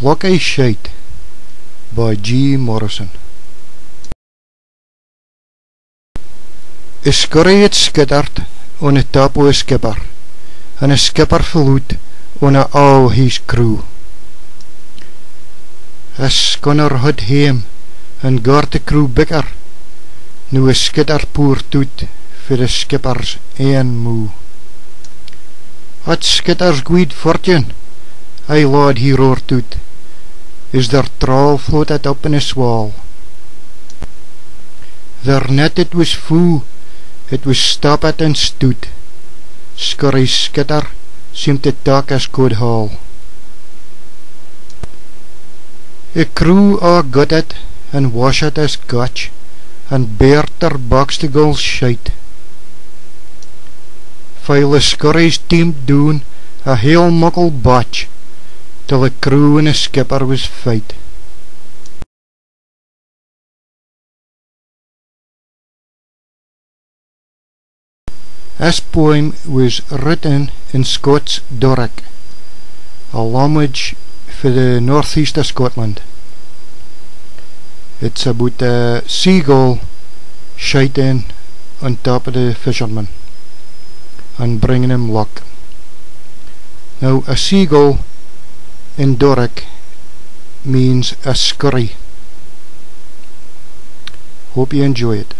Lucky Sheyt by G. Morrison. A scurry het skitterd on a top o' a skipper, and a skipper verloot on a all his crew. A schooner had hame, and got the crew bikker, nu a skitter poor toet, for the skipper's een moe. At skitter's good fortune, I laad he roar toet, is der traal floated up in a swall. Their net it was full, it was stopped and stood. Scurry's skitter seemed to talk as could haul. A crew all got it, and wash it as gotch, and beard their boxtigals shite. While the scurry's teamed doon a heel muckle botch, till the crew and the skipper was fight. This poem was written in Scots Doric, a language for the northeast of Scotland. It's about a seagull sheyting on top of the fisherman and bringing him luck. Now, a seagull in Doric means a scurry. Hope you enjoy it.